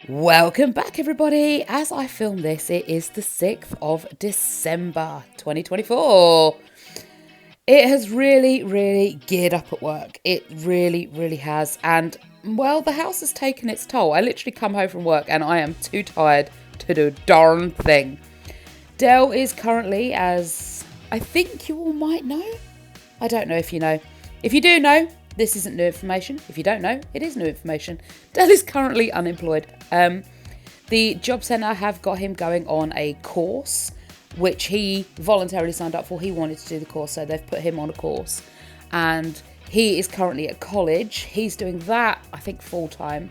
Welcome back, everybody. As I film this, it is the 6th of December 2024. It has really geared up at work. It really has. And, well, the house has taken its toll. I literally come home from work and I am too tired to do a darn thing. Dell is currently, as I think you all might know. I don't know if you know. If you do know, this isn't new information. If you don't know, it is new information. Dell is currently unemployed. The job centre have got him going on a course, which he voluntarily signed up for. He wanted to do the course, so they've put him on a course. And he is currently at college. He's doing that, I think, full-time.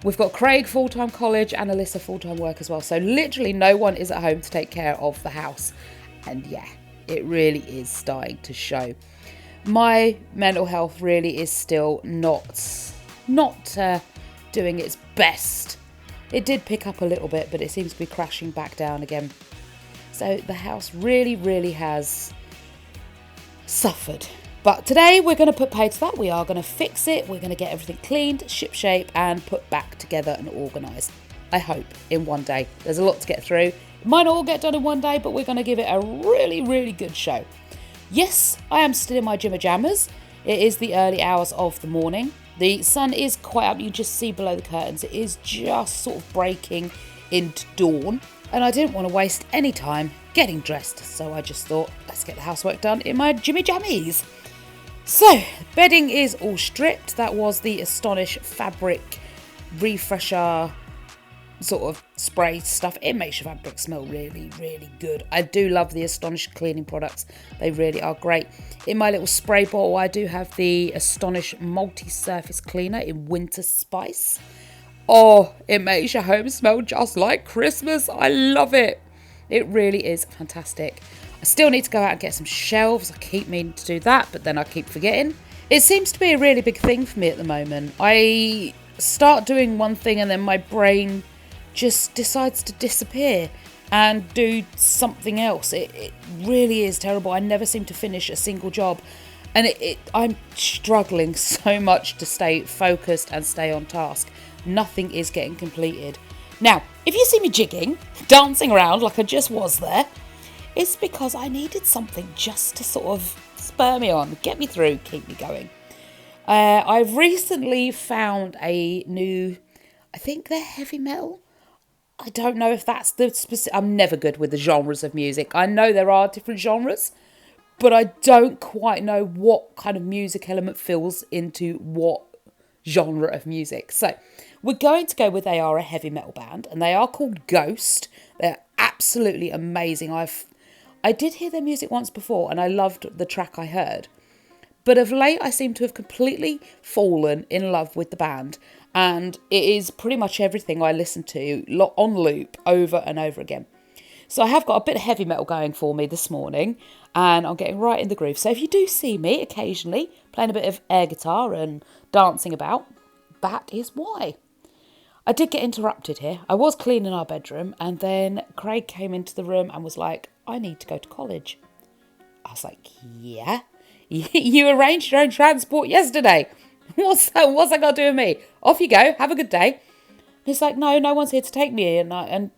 We've got Craig full-time college and Alyssa full-time work as well. So literally no one is at home to take care of the house. And yeah, it really is starting to show. My mental health really is still not doing its best. It did pick up a little bit, but it seems to be crashing back down again. So the house really has suffered. But today we're going to put pay to that. We are going to fix it. We're going to get everything cleaned, shipshape, and put back together and organised. I hope in one day. There's a lot to get through. It might not all get done in one day, but we're going to give it a really good show. Yes, I am still in my jimmer jammers. It is the early hours of the morning. The sun is quite up. You just see below the curtains. It is just sort of breaking into dawn. And I didn't want to waste any time getting dressed. So I just thought, let's get the housework done in my jimmy jammies. So, bedding is all stripped. That was the Astonish fabric refresher sort of spray stuff. It makes your fabric smell really good. I do love the Astonish cleaning products. They really are great. In my little spray bottle, I do have the Astonish multi-surface cleaner in winter spice. Oh, it makes your home smell just like Christmas. I love it. It really is fantastic. I still need to go out and get some shelves. I keep meaning to do that, but then I keep forgetting. It seems to be a really big thing for me at the moment. I start doing one thing and then my brain just decides to disappear and do something else. It really is terrible. I never seem to finish a single job. And I'm struggling so much to stay focused and stay on task. Nothing is getting completed. Now, if you see me jigging, dancing around like I just was there, it's because I needed something just to sort of spur me on, get me through, keep me going. I've recently found a new, I think they're heavy metal. I don't know if that's the specific. I'm never good with the genres of music. I know there are different genres, but I don't quite know what kind of music element fills into what genre of music. So we're going to go with, they are a heavy metal band and they are called Ghost. They're absolutely amazing. I did hear their music once before and I loved the track I heard. But of late, I seem to have completely fallen in love with the band. And it is pretty much everything I listen to on loop over and over again. So I have got a bit of heavy metal going for me this morning. And I'm getting right in the groove. So if you do see me occasionally playing a bit of air guitar and dancing about, that is why. I did get interrupted here. I was cleaning our bedroom. And then Craig came into the room and was like, I need to go to college. I was like, yeah. You arranged your own transport yesterday. What's that got to do with me? Off you go. Have a good day. And he's like, no one's here to take me. And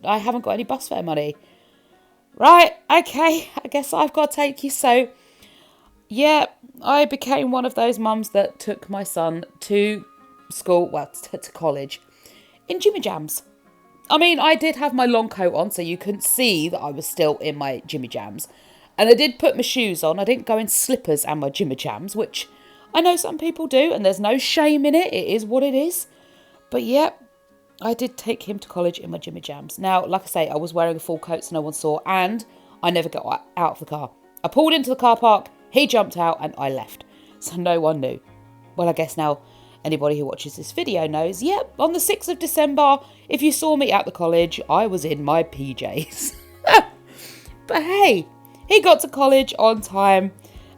I haven't got any bus fare money. Right. Okay. I guess I've got to take you. So, yeah, I became one of those mums that took my son to school, well, to college, in jimmy jams. I mean, I did have my long coat on, so you couldn't see that I was still in my jimmy jams. And I did put my shoes on. I didn't go in slippers and my jimmy jams, which I know some people do, and there's no shame in it. It is what it is. But yeah, I did take him to college in my jimmy jams. Now, like I say, I was wearing a full coat so no one saw, and I never got out of the car. I pulled into the car park, he jumped out, and I left. So no one knew. Well, I guess now anybody who watches this video knows, yep, on the 6th of December, if you saw me at the college, I was in my PJs. But hey, he got to college on time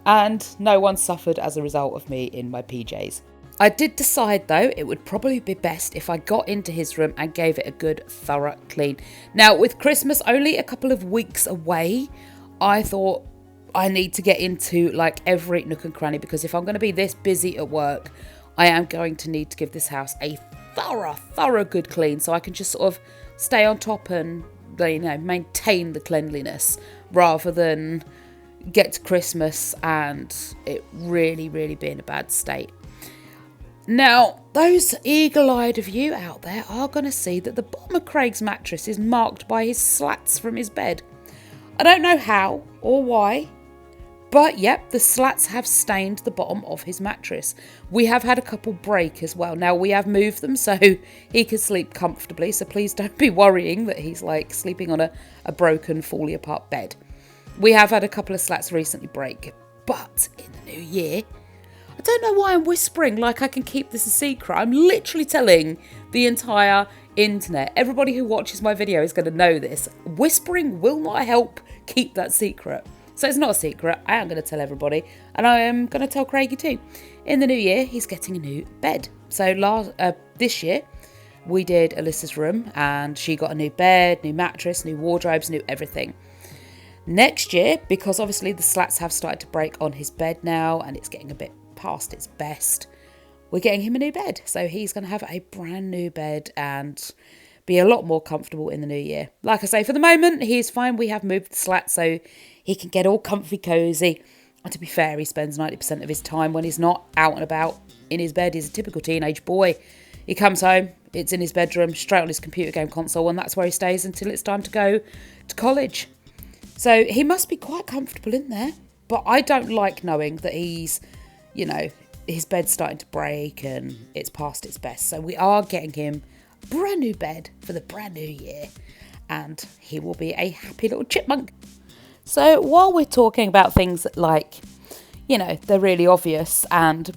and no one suffered as a result of me in my PJs. I did decide though it would probably be best if I got into his room and gave it a good thorough clean. Now with Christmas only a couple of weeks away, I thought I need to get into like every nook and cranny, because if I'm going to be this busy at work, I am going to need to give this house a thorough good clean, so I can just sort of stay on top and, you know, maintain the cleanliness rather than get to Christmas and it really be in a bad state. Now, those eagle-eyed of you out there are going to see that the bottom of Craig's mattress is marked by his slats from his bed. I don't know how or why, but yep, the slats have stained the bottom of his mattress. We have had a couple break as well. Now, we have moved them so he can sleep comfortably, so please don't be worrying that he's like sleeping on a broken, falling apart bed. We have had a couple of slats recently break, but in the new year, I don't know why I'm whispering like I can keep this a secret. I'm literally telling the entire internet. Everybody who watches my video is going to know this. Whispering will not help keep that secret. So it's not a secret. I am going to tell everybody. And I am going to tell Craigie too. In the new year, he's getting a new bed. So this year, we did Alyssa's room and she got a new bed, new mattress, new wardrobes, new everything. Next year, because obviously the slats have started to break on his bed now and it's getting a bit past its best, we're getting him a new bed. So he's going to have a brand new bed and be a lot more comfortable in the new year. Like I say, for the moment, he's fine. We have moved the slats so he can get all comfy cozy. And to be fair, he spends 90% of his time when he's not out and about in his bed. He's a typical teenage boy. He comes home, it's in his bedroom, straight on his computer game console, and that's where he stays until it's time to go to college. So he must be quite comfortable in there. But I don't like knowing that he's, you know, his bed's starting to break and it's past its best. So we are getting him a brand new bed for the brand new year. And he will be a happy little chipmunk. So while we're talking about things like, you know, they're really obvious, and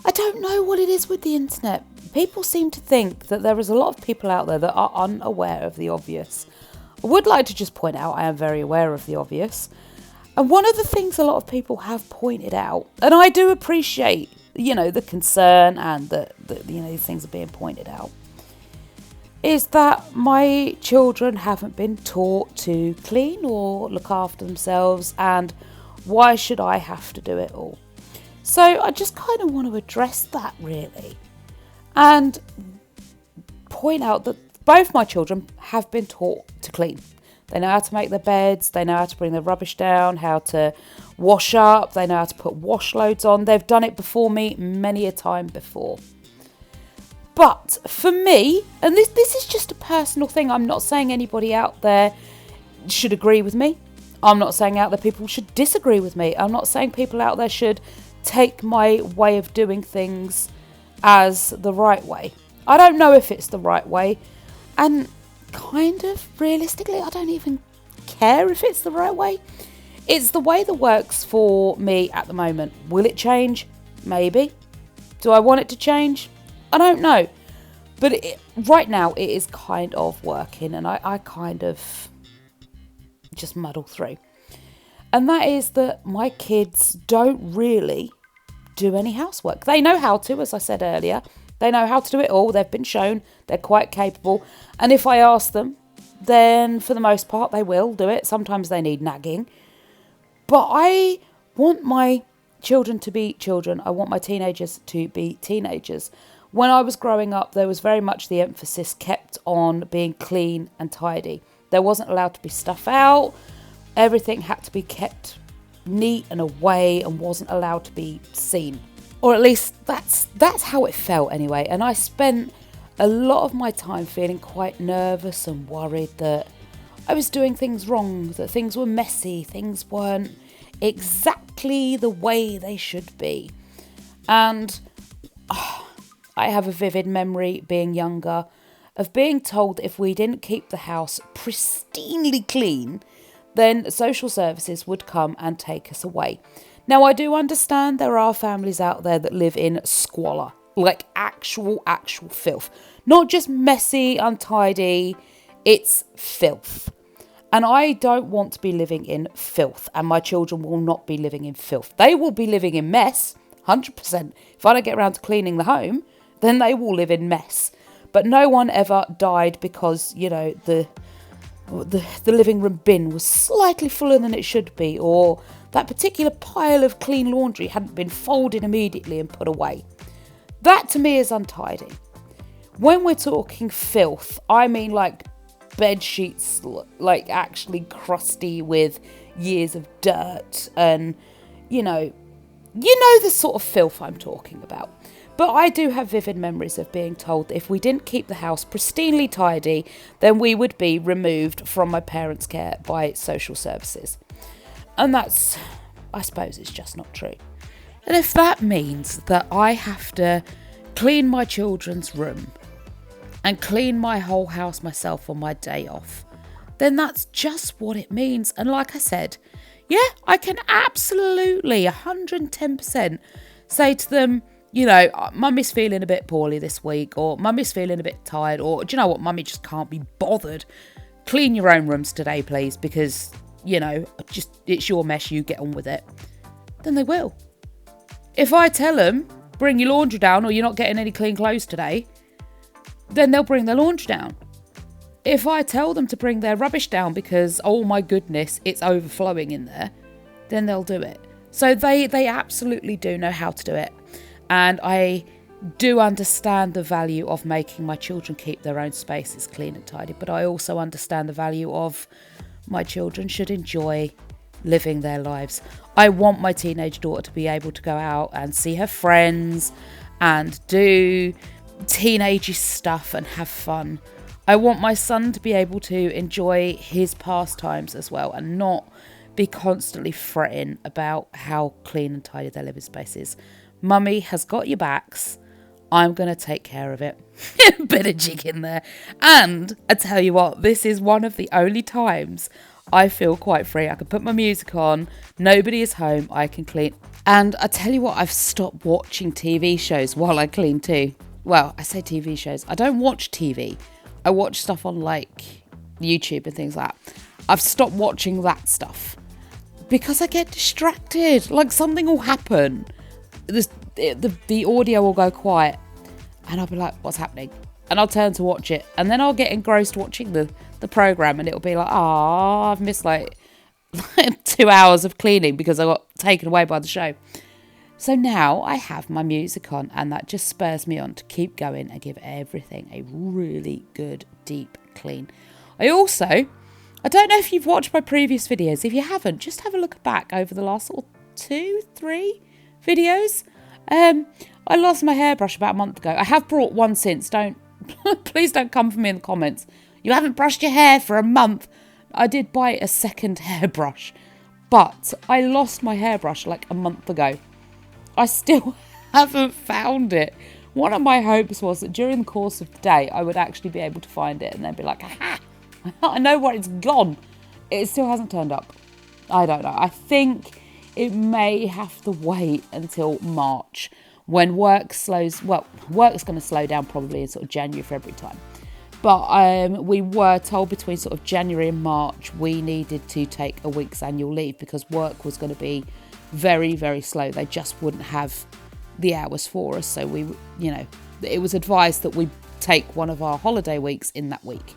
I don't know what it is with the internet. People seem to think that there is a lot of people out there that are unaware of the obvious. I would like to just point out I am very aware of the obvious. And one of the things a lot of people have pointed out, and I do appreciate, you know, the concern and that you know, these things are being pointed out, is that my children haven't been taught to clean or look after themselves, and why should I have to do it all? So I just kind of want to address that really and point out that both my children have been taught to clean. They know how to make their beds, they know how to bring their rubbish down, how to wash up, they know how to put wash loads on. They've done it before me many a time before. But for me, and this is just a personal thing, I'm not saying anybody out there should agree with me. I'm not saying out there people should disagree with me. I'm not saying people out there should take my way of doing things as the right way. I don't know if it's the right way. And kind of realistically, I don't even care if it's the right way. It's the way that works for me at the moment. Will it change? Maybe. Do I want it to change? I don't know. But right now it is kind of working, and I kind of just muddle through. And that is that my kids don't really do any housework. They know how to, as I said earlier. They know how to do it all. They've been shown. They're quite capable. And if I ask them, then for the most part, they will do it. Sometimes they need nagging. But I want my children to be children. I want my teenagers to be teenagers. When I was growing up, there was very much the emphasis kept on being clean and tidy. There wasn't allowed to be stuff out. Everything had to be kept neat and away and wasn't allowed to be seen. Or at least that's how it felt anyway. And I spent a lot of my time feeling quite nervous and worried that I was doing things wrong, that things were messy, things weren't exactly the way they should be. And I have a vivid memory, being younger, of being told that if we didn't keep the house pristinely clean, then social services would come and take us away. Now, I do understand there are families out there that live in squalor, like actual filth. Not just messy, untidy, it's filth. And I don't want to be living in filth, and my children will not be living in filth. They will be living in mess, 100%. If I don't get around to cleaning the home, then they will live in mess. But no one ever died because, you know, the living room bin was slightly fuller than it should be, or that particular pile of clean laundry hadn't been folded immediately and put away. That to me is untidy. When we're talking filth, I mean like bed sheets, like actually crusty with years of dirt and, you know the sort of filth I'm talking about. But I do have vivid memories of being told that if we didn't keep the house pristinely tidy, then we would be removed from my parents' care by social services. And that's, I suppose, it's just not true. And if that means that I have to clean my children's room and clean my whole house myself on my day off, then that's just what it means. And like I said, yeah, I can absolutely 110% say to them, Mummy's feeling a bit poorly this week, or Mummy's feeling a bit tired, or do you know what, Mummy just can't be bothered. Clean your own rooms today, please, because, it's your mess, you get on with it. Then they will. If I tell them, bring your laundry down or you're not getting any clean clothes today, then they'll bring their laundry down. If I tell them to bring their rubbish down because, oh my goodness, it's overflowing in there, then they'll do it. So they absolutely do know how to do it. And I do understand the value of making my children keep their own spaces clean and tidy. But I also understand the value of my children should enjoy living their lives. I want my teenage daughter to be able to go out and see her friends and do teenage stuff and have fun. I want my son to be able to enjoy his pastimes as well and not be constantly fretting about how clean and tidy their living space is. Mummy has got your backs. I'm going to take care of it. Bit of jig in there. And I tell you what, this is one of the only times I feel quite free. I can put my music on. Nobody is home. I can clean. And I tell you what, I've stopped watching TV shows while I clean too. Well, I say TV shows. I don't watch TV. I watch stuff on like YouTube and things like that. I've stopped watching that stuff because I get distracted. Like something will happen. The audio will go quiet and I'll be like, what's happening? And I'll turn to watch it. And then I'll get engrossed watching the program and it'll be like, I've missed like 2 hours of cleaning because I got taken away by the show. So now I have my music on and that just spurs me on to keep going and give everything a really good deep clean. I don't know if you've watched my previous videos. If you haven't, just have a look back over the last sort of 2-3 videos. I lost my hairbrush about a month ago. I have brought one since. Please don't come for me in the comments. You haven't brushed your hair for a month. I did buy a second hairbrush, but I lost my hairbrush like a month ago. I still haven't found it. One of my hopes was that during the course of the day, I would actually be able to find it and then be like, aha, I know where it's gone. It still hasn't turned up. I don't know. I think it may have to wait until March when work's going to slow down probably in sort of January, February time. But we were told between sort of January and March we needed to take a week's annual leave because work was going to be very, very slow. They just wouldn't have the hours for us. So it was advised that we take one of our holiday weeks in that week.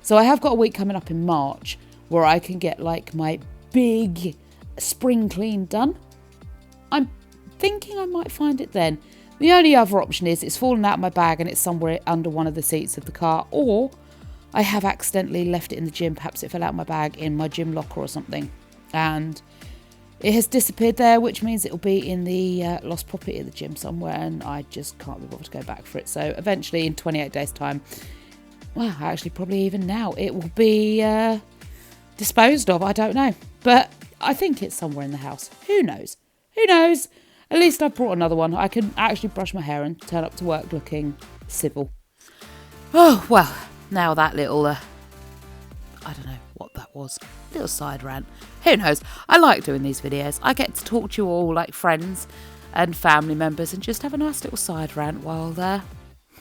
So I have got a week coming up in March where I can get like my big spring clean done. I'm thinking I might find it then. The only other option is it's fallen out of my bag and it's somewhere under one of the seats of the car, or I have accidentally left it in the gym. Perhaps it fell out of my bag in my gym locker or something and it has disappeared there, which means it will be in the lost property at the gym somewhere and I just can't be bothered to go back for it. So eventually in 28 days time, well, actually probably even now, it will be disposed of. I don't know, but I think it's somewhere in the house. Who knows? At least I've brought another one. I can actually brush my hair and turn up to work looking civil. Oh, well, now that little, I don't know what that was, little side rant. Who knows? I like doing these videos. I get to talk to you all like friends and family members and just have a nice little side rant while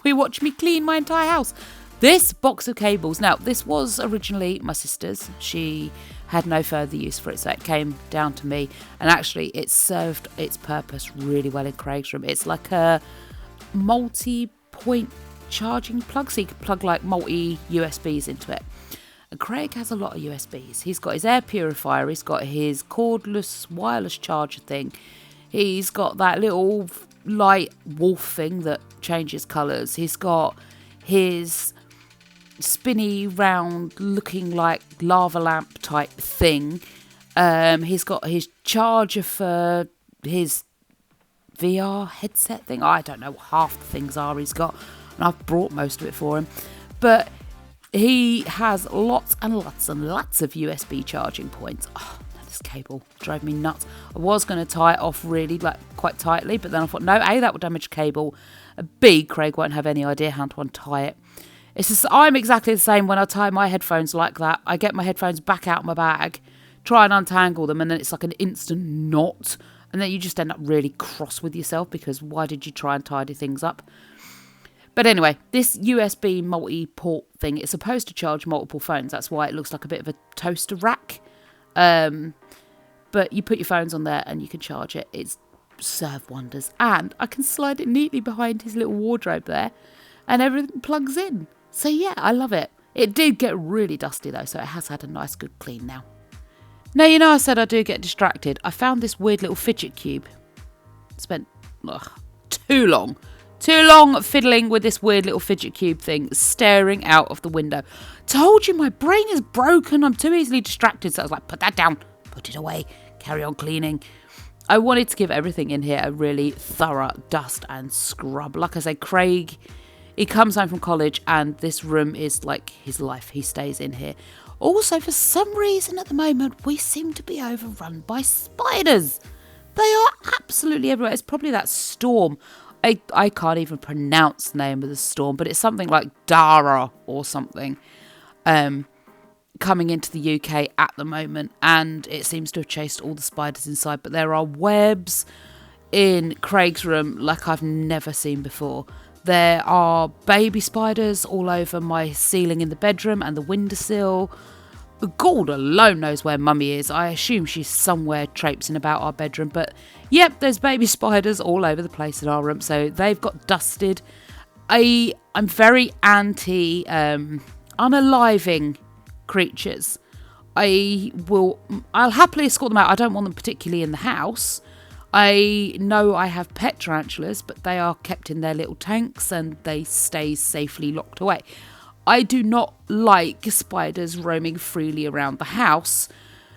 we watch me clean my entire house. This box of cables, now this was originally my sister's. She had no further use for it, so it came down to me. And actually it served its purpose really well in Craig's room. It's like a multi-point charging plug, so you can plug like multi-USBs into it. And Craig has a lot of USBs. He's got his air purifier, he's got his cordless wireless charger thing. He's got that little light wolf thing that changes colours. He's got his spinny round looking like lava lamp type thing. He's got his charger for his VR headset thing. I don't know what half the things are he's got, and I've brought most of it for him. But he has lots and lots and lots of USB charging points. Oh, this cable drove me nuts. I was going to tie it off really quite tightly, but then I thought, no, A, that would damage the cable. B, Craig won't have any idea how to untie it. It's just, I'm exactly the same when I tie my headphones like that. I get my headphones back out of my bag, try and untangle them, and then it's like an instant knot. And then you just end up really cross with yourself because why did you try and tidy things up? But anyway, this USB multi-port thing, it's supposed to charge multiple phones. That's why it looks like a bit of a toaster rack. But you put your phones on there and you can charge it. It's served wonders. And I can slide it neatly behind his little wardrobe there and everything plugs in. So yeah, I love it. It did get really dusty though, so it has had a nice good clean now. Now, you know I said I do get distracted. I found this weird little fidget cube. Spent too long fiddling with this weird little fidget cube thing, staring out of the window. Told you my brain is broken. I'm too easily distracted. So I was like, put that down, put it away, carry on cleaning. I wanted to give everything in here a really thorough dust and scrub. Like I say, Craig, he comes home from college and this room is like his life. He stays in here. Also, for some reason at the moment, we seem to be overrun by spiders. They are absolutely everywhere. It's probably that storm. I can't even pronounce the name of the storm, but it's something like Dara or something coming into the UK at the moment. And it seems to have chased all the spiders inside. But there are webs in Craig's room like I've never seen before. There are baby spiders all over my ceiling in the bedroom and the windowsill. God alone knows where Mummy is. I assume she's somewhere traipsing about our bedroom. But yep, there's baby spiders all over the place in our room. So they've got dusted. I'm very anti unaliving creatures. I'll happily escort them out. I don't want them particularly in the house. I know I have pet tarantulas, but they are kept in their little tanks and they stay safely locked away. I do not like spiders roaming freely around the house,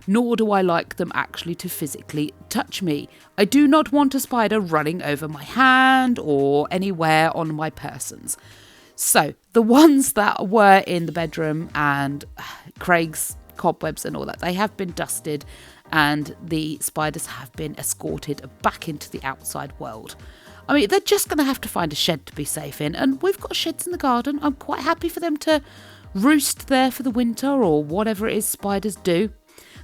nor do I like them actually to physically touch me. I do not want a spider running over my hand or anywhere on my persons. So, the ones that were in the bedroom and Craig's cobwebs and all that, they have been dusted and the spiders have been escorted back into the outside world. I mean, they're just going to have to find a shed to be safe in, and we've got sheds in the garden. I'm quite happy for them to roost there for the winter or whatever it is spiders do.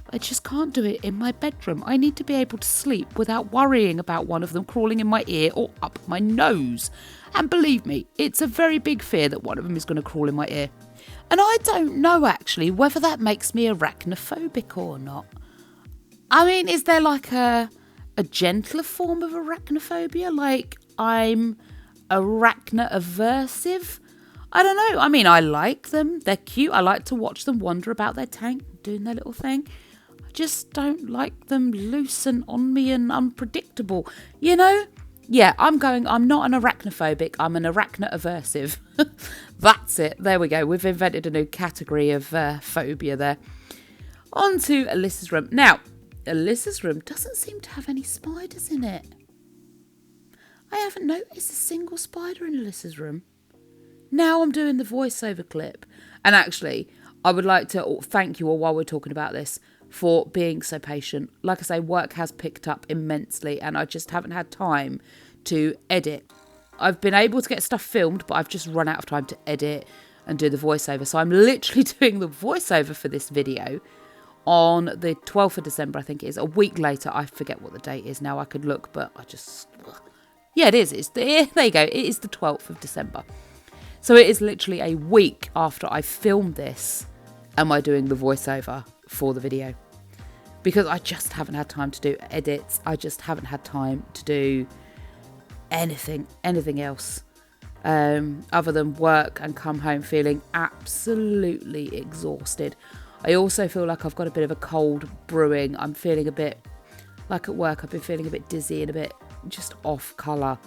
I just can't do it in my bedroom. I need to be able to sleep without worrying about one of them crawling in my ear or up my nose. And believe me, it's a very big fear that one of them is going to crawl in my ear. And I don't know actually whether that makes me arachnophobic or not. I mean, is there like a gentler form of arachnophobia? Like I'm arachno-aversive? I don't know. I mean, I like them. They're cute. I like to watch them wander about their tank, doing their little thing. I just don't like them loose and on me and unpredictable. You know? Yeah, I'm not an arachnophobic. I'm an arachno-aversive. That's it. There we go. We've invented a new category of phobia there. On to Alyssa's room. Now, Alyssa's room doesn't seem to have any spiders in it. I haven't noticed a single spider in Alyssa's room. Now I'm doing the voiceover clip. And actually, I would like to thank you all while we're talking about this for being so patient. Like I say, work has picked up immensely and I just haven't had time to edit. I've been able to get stuff filmed, but I've just run out of time to edit and do the voiceover. So I'm literally doing the voiceover for this video on the 12th of December, I think it is. A week later, I forget what the date is now. I could look, but I just... Yeah, it is. There you go. It is the 12th of December. So it is literally a week after I filmed this, am I doing the voiceover for the video. Because I just haven't had time to do edits. I just haven't had time to do anything else. Other than work and come home feeling absolutely exhausted. I also feel like I've got a bit of a cold brewing. I'm feeling a bit, like at work, I've been feeling a bit dizzy and a bit just off colour.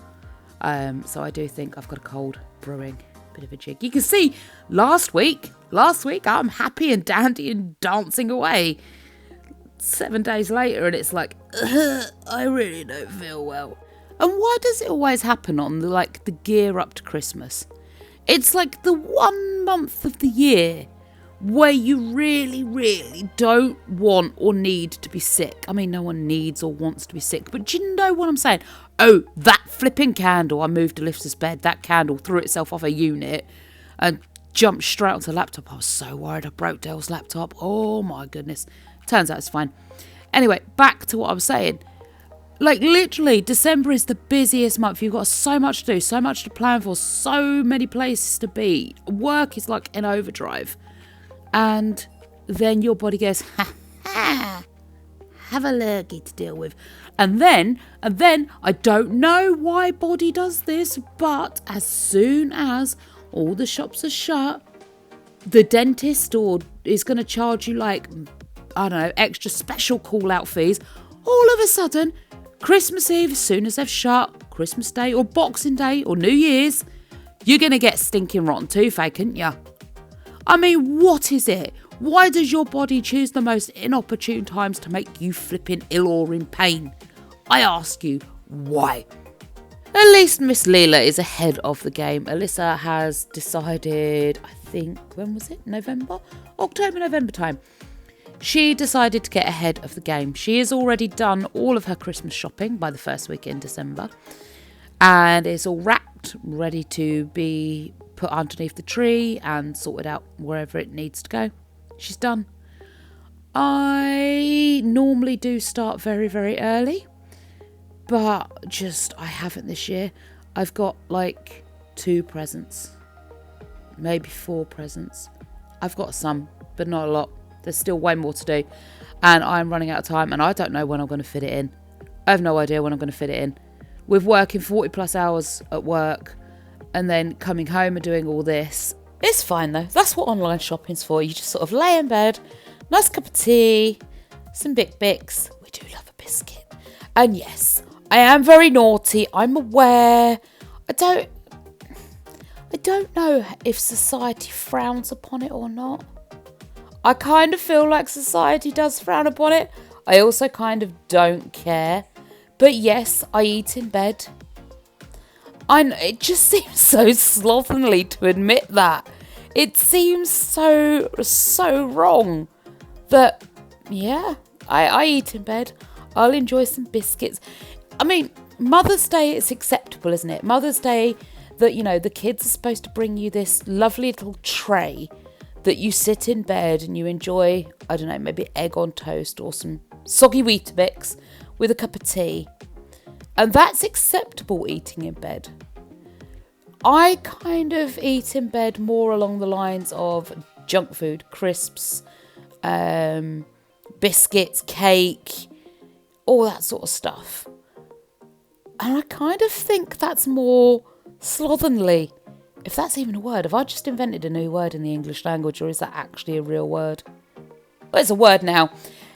So I do think I've got a cold brewing. bit of a jig. You can see last week, I'm happy and dandy and dancing away. 7 days later, and it's like, I really don't feel well. And why does it always happen on the gear up to Christmas? It's like the 1 month of the year where you really, really don't want or need to be sick. I mean, no one needs or wants to be sick, but do you know what I'm saying? Oh, that flipping candle. I moved Alyssa's bed. That candle threw itself off a unit and jumped straight onto the laptop. I was so worried I broke Dell's laptop. Oh my goodness. Turns out it's fine. Anyway, back to what I was saying. Like, literally, December is the busiest month. You've got so much to do, so much to plan for, so many places to be. Work is like an overdrive. And then your body goes, have a lurgy to deal with. And then, I don't know why body does this, but as soon as all the shops are shut, the dentist is going to charge you extra special call-out fees. All of a sudden, Christmas Eve, as soon as they've shut, Christmas Day or Boxing Day or New Year's, you're going to get stinking rotten toothache, aren't you? I mean, what is it? Why does your body choose the most inopportune times to make you flipping ill or in pain? I ask you, why? At least Miss Leela is ahead of the game. Alyssa has decided, I think, when was it? October, November time. She decided to get ahead of the game. She has already done all of her Christmas shopping by the first week in December. And it's all wrapped, ready to be put underneath the tree and sorted out wherever it needs to go. She's done. I normally do start very, very early, but I haven't this year. I've got 2 presents, maybe 4 presents. I've got some, but not a lot. There's still way more to do, and I'm running out of time, and I don't know when I'm going to fit it in. I have no idea when I'm going to fit it in. With working 40 plus hours at work and then coming home and doing all this. It's fine though. That's what online shopping's for. You just sort of lay in bed, nice cup of tea, some Bic Bics. We do love a biscuit. And yes, I am very naughty. I'm aware. I don't know if society frowns upon it or not. I kind of feel like society does frown upon it. I also kind of don't care. But yes, I eat in bed. I know, it just seems so slovenly to admit that. It seems so wrong that, yeah, I eat in bed. I'll enjoy some biscuits. I mean, Mother's Day, it's acceptable, isn't it? Mother's Day, that, the kids are supposed to bring you this lovely little tray that you sit in bed and you enjoy, I don't know, maybe egg on toast or some soggy Weetabix with a cup of tea. And that's acceptable eating in bed. I kind of eat in bed more along the lines of junk food, crisps, biscuits, cake, all that sort of stuff. And I kind of think that's more slovenly, if that's even a word. Have I just invented a new word in the English language, or is that actually a real word? Well, it's a word now.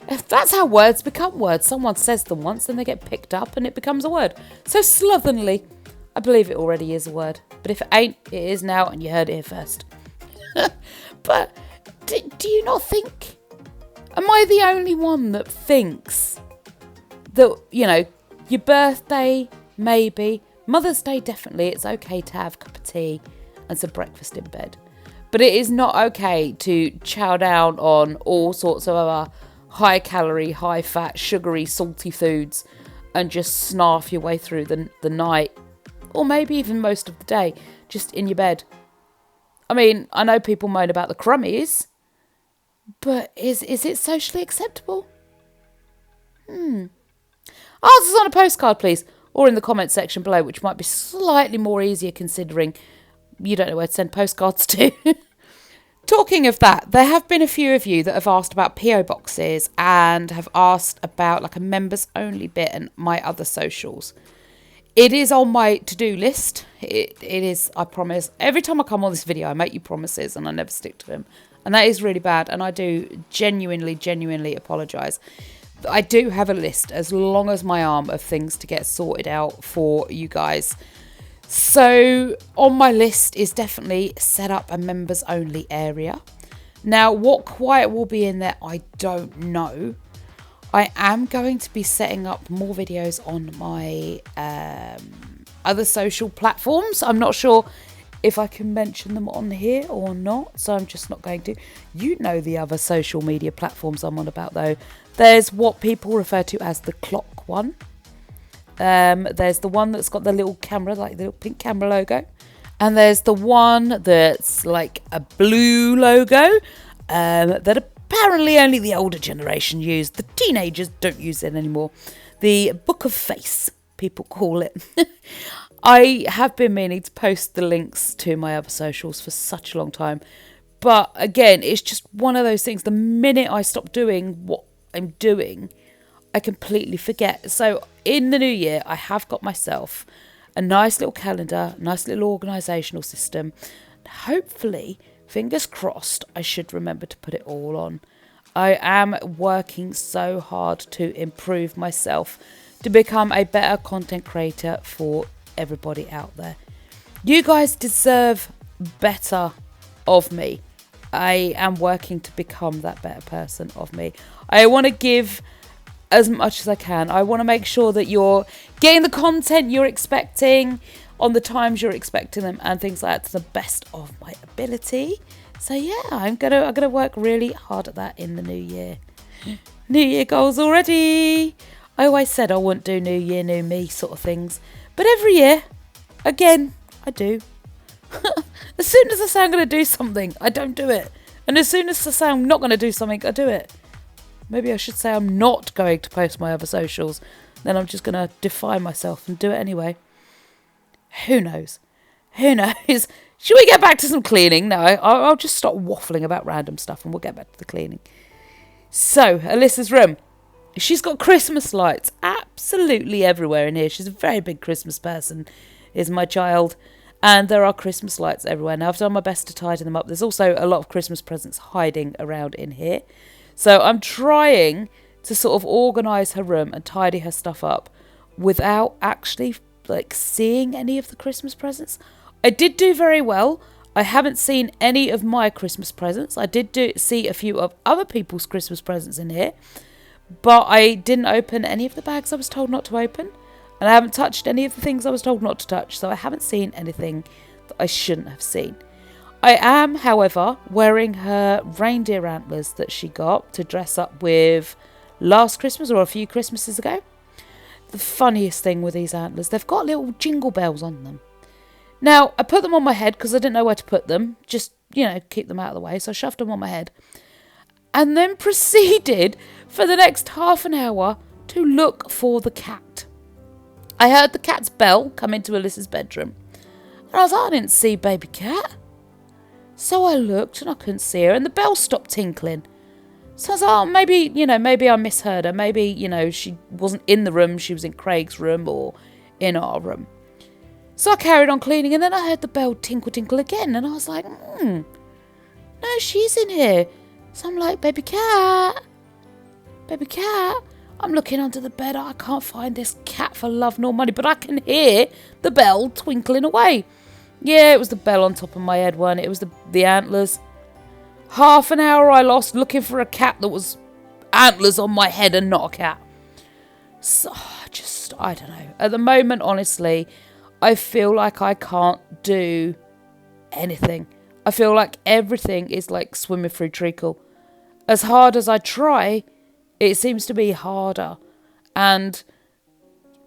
If that's how words become words, someone says them once, then they get picked up and it becomes a word. So slovenly, I believe it already is a word. But if it ain't, it is now, and you heard it here first. But do you not think? Am I the only one that thinks that, your birthday, maybe, Mother's Day, definitely, it's okay to have a cup of tea and some breakfast in bed. But it is not okay to chow down on all sorts of other high calorie, high fat, sugary, salty foods and just snarf your way through the night, or maybe even most of the day, just in your bed. I mean, I know people moan about the crummies, but is it socially acceptable? Answers on a postcard, please, or in the comment section below, which might be slightly more easier considering you don't know where to send postcards to. Talking of that, there have been a few of you that have asked about PO boxes and have asked about a members only bit and my other socials. It is on my to-do list. It is, I promise. Every time I come on this video, I make you promises and I never stick to them. And that is really bad. And I do genuinely apologise. I do have a list as long as my arm of things to get sorted out for you guys. So on my list is definitely set up a members only area. Now, what quiet will be in there, I don't know. I am going to be setting up more videos on my other social platforms. I'm not sure if I can mention them on here or not, so I'm just not going to. You know the other social media platforms I'm on about, though. There's what people refer to as the clock one. There's the one that's got the little camera, like the little pink camera logo. And there's the one that's like a blue logo that apparently only the older generation use. The teenagers don't use it anymore. The Book of Face, people call it. I have been meaning to post the links to my other socials for such a long time. But again, it's just one of those things. The minute I stop doing what I'm doing, I completely forget. So in the new year, I have got myself a nice little calendar, nice little organisational system. Hopefully, fingers crossed, I should remember to put it all on. I am working so hard to improve myself, to become a better content creator for everybody out there. You guys deserve better of me. I am working to become that better person of me. I want to give as much as I can. I want to make sure that you're getting the content you're expecting on the times you're expecting them and things like that to the best of my ability. So yeah, I'm gonna work really hard at that in the new year. New year goals already. I always said I wouldn't do new year, new me sort of things, but every year, again, I do. As soon as I say I'm going to do something, I don't do it. And as soon as I say I'm not going to do something, I do it. Maybe I should say I'm not going to post my other socials. Then I'm just going to defy myself and do it anyway. Who knows? Who knows? Should we get back to some cleaning? No, I'll just stop waffling about random stuff and we'll get back to the cleaning. So, Alyssa's room. She's got Christmas lights absolutely everywhere in here. She's a very big Christmas person, is my child. And there are Christmas lights everywhere. Now, I've done my best to tidy them up. There's also a lot of Christmas presents hiding around in here. So I'm trying to sort of organise her room and tidy her stuff up without actually seeing any of the Christmas presents. I did do very well. I haven't seen any of my Christmas presents. I did see a few of other people's Christmas presents in here. But I didn't open any of the bags I was told not to open. And I haven't touched any of the things I was told not to touch. So I haven't seen anything that I shouldn't have seen. I am, however, wearing her reindeer antlers that she got to dress up with last Christmas or a few Christmases ago. The funniest thing with these antlers, they've got little jingle bells on them. Now, I put them on my head because I didn't know where to put them. Just, keep them out of the way. So I shoved them on my head. And then proceeded for the next half an hour to look for the cat. I heard the cat's bell come into Alyssa's bedroom. And I was like, I didn't see baby cat. So I looked and I couldn't see her and the bell stopped tinkling. So I was like, oh, maybe I misheard her. Maybe, she wasn't in the room. She was in Craig's room or in our room. So I carried on cleaning and then I heard the bell tinkle, tinkle again. And I was like, no, she's in here. So I'm like, baby cat. I'm looking under the bed. I can't find this cat for love nor money. But I can hear the bell twinkling away. Yeah, it was the bell on top of my head one. It was the antlers. Half an hour I lost looking for a cat that was antlers on my head and not a cat. So, I don't know. At the moment, honestly, I feel like I can't do anything. I feel like everything is like swimming through treacle. As hard as I try, it seems to be harder. And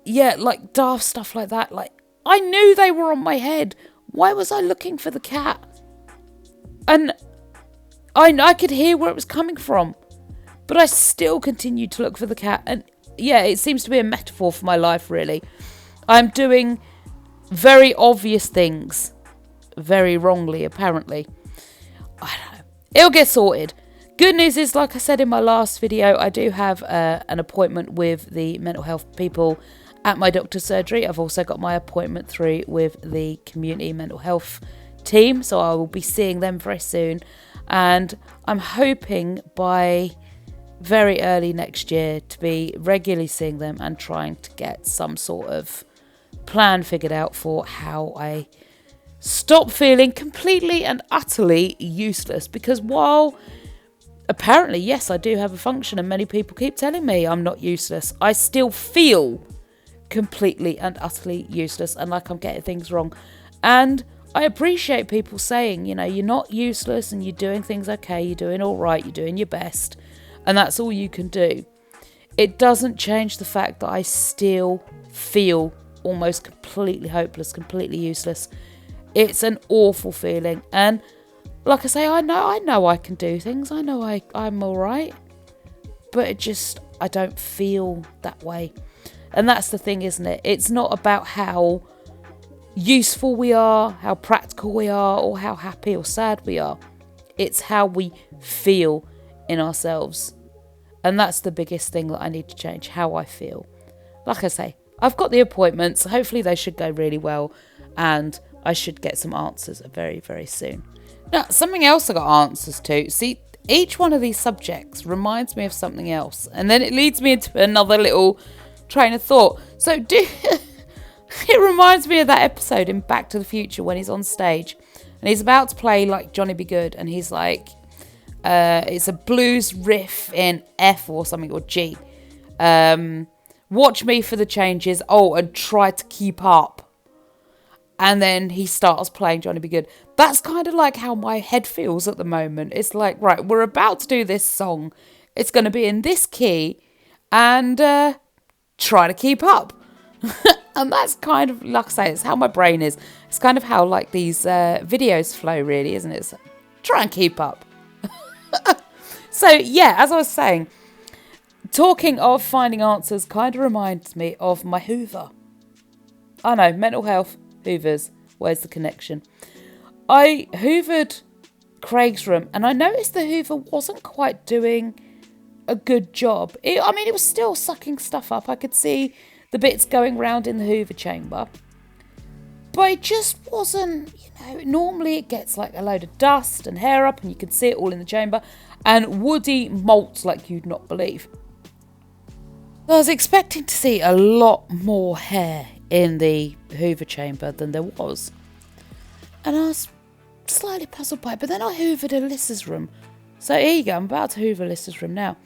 yeah, like daft stuff like that. Like, I knew they were on my head. Why was I looking for the cat? And I could hear where it was coming from. But I still continued to look for the cat. And yeah, it seems to be a metaphor for my life, really. I'm doing very obvious things very wrongly, apparently. I don't know. It'll get sorted. Good news is, like I said in my last video, I do have an appointment with the mental health people at my doctor's surgery. I've also got my appointment through with the community mental health team, so I will be seeing them very soon. And I'm hoping by very early next year to be regularly seeing them and trying to get some sort of plan figured out for how I stop feeling completely and utterly useless. Because while apparently, yes, I do have a function and many people keep telling me I'm not useless, I still feel completely and utterly useless and like I'm getting things wrong. And I appreciate people saying, you know, you're not useless and you're doing things okay, you're doing all right, you're doing your best, and that's all you can do. It doesn't change the fact that I still feel almost completely hopeless, completely useless. It's an awful feeling. And like I say, I know I can do things. I know I'm all right. But I don't feel that way. And that's the thing, isn't it? It's not about how useful we are, how practical we are, or how happy or sad we are. It's how we feel in ourselves. And that's the biggest thing that I need to change, how I feel. Like I say, I've got the appointments. Hopefully they should go really well. And I should get some answers very, very soon. Now, something else I got answers to. See, each one of these subjects reminds me of something else. And then it leads me into another little train of thought. So it reminds me of that episode in Back to the Future when he's on stage. And he's about to play like Johnny Be Good. And he's like, it's a blues riff in F or something, or G. Watch me for the changes. Oh, and try to keep up. And then he starts playing Johnny Be Good. That's kind of like how my head feels at the moment. It's like, right, we're about to do this song. It's going to be in this key. And try to keep up. And that's kind of, like I say, it's how my brain is. It's kind of how like these videos flow, really, isn't it? It's like, try and keep up. So, yeah, as I was saying, talking of finding answers kind of reminds me of my Hoover. I know, mental health. Hoovers, where's the connection? I hoovered Craig's room and I noticed the Hoover wasn't quite doing a good job. It was still sucking stuff up. I could see the bits going round in the Hoover chamber. But it just wasn't, normally it gets like a load of dust and hair up and you can see it all in the chamber and woody molts like you'd not believe. I was expecting to see a lot more hair in the Hoover chamber than there was. And I was slightly puzzled by it. But then I hoovered Alyssa's room. So here you go, I'm about to hoover Alyssa's room now.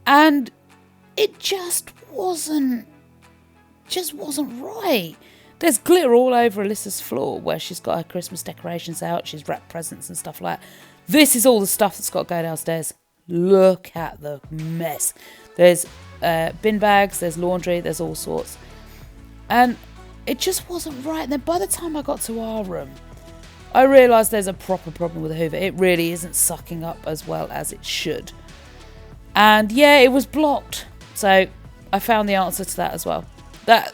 And it just wasn't right. There's glitter all over Alyssa's floor where she's got her Christmas decorations out. She's wrapped presents and stuff like that. This is all the stuff that's got to go downstairs. Look at the mess. There's bin bags, there's laundry, there's all sorts. And it just wasn't right. And then by the time I got to our room, I realised there's a proper problem with the Hoover. It really isn't sucking up as well as it should. And yeah, it was blocked. So I found the answer to that as well. That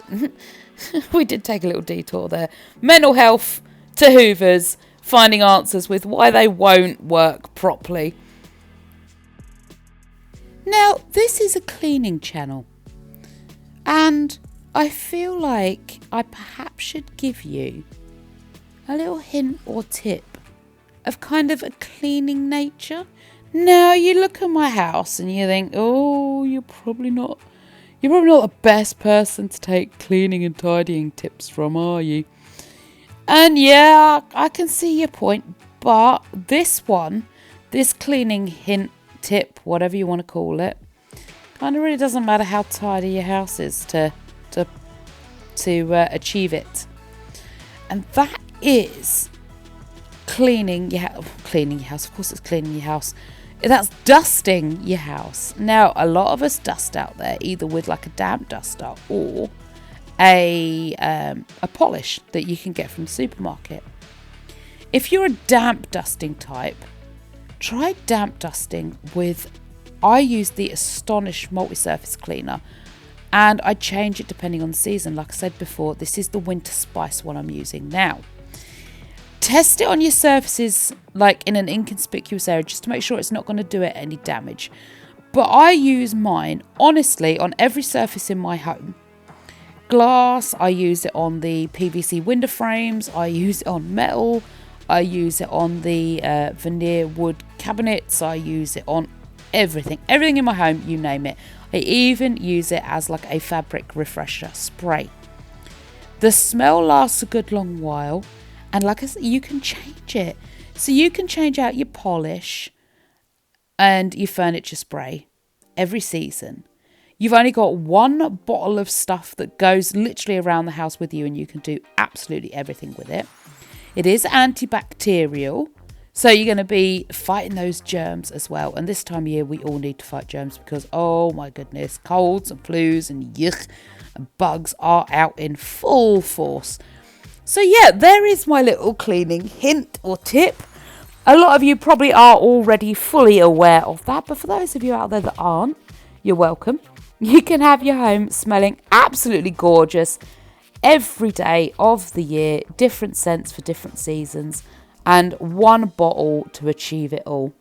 we did take a little detour there. Mental health to Hoovers, finding answers with why they won't work properly. Now, this is a cleaning channel. And I feel like I perhaps should give you a little hint or tip of kind of a cleaning nature. Now, you look at my house and you think, oh, you're probably not the best person to take cleaning and tidying tips from, are you? And yeah, I can see your point, but this cleaning hint, tip, whatever you want to call it, kind of really doesn't matter how tidy your house is to achieve it. And that is cleaning your house. Of course it's cleaning your house. That's dusting your house. Now, a lot of us dust out there either with like a damp duster or a polish that you can get from the supermarket. If you're a damp dusting type, try damp dusting with, I use the Astonish multi-surface cleaner and I change it depending on the season. Like I said before, this is the Winter Spice one I'm using now. Test it on your surfaces like in an inconspicuous area just to make sure it's not going to do it any damage. But I use mine honestly on every surface in my home. Glass, I use it on the PVC window frames, I use it on metal, I use it on the veneer wood cabinets, I use it on everything in my home, you name it. I even use it as like a fabric refresher spray. The smell lasts a good long while, and like I said, you can change it. So you can change out your polish and your furniture spray every season. You've only got one bottle of stuff that goes literally around the house with you, and you can do absolutely everything with it. It is antibacterial, so you're going to be fighting those germs as well. And this time of year, we all need to fight germs because, oh my goodness, colds and flus and yuck and bugs are out in full force. So yeah, there is my little cleaning hint or tip. A lot of you probably are already fully aware of that, but for those of you out there that aren't, you're welcome. You can have your home smelling absolutely gorgeous every day of the year, different scents for different seasons, and one bottle to achieve it all.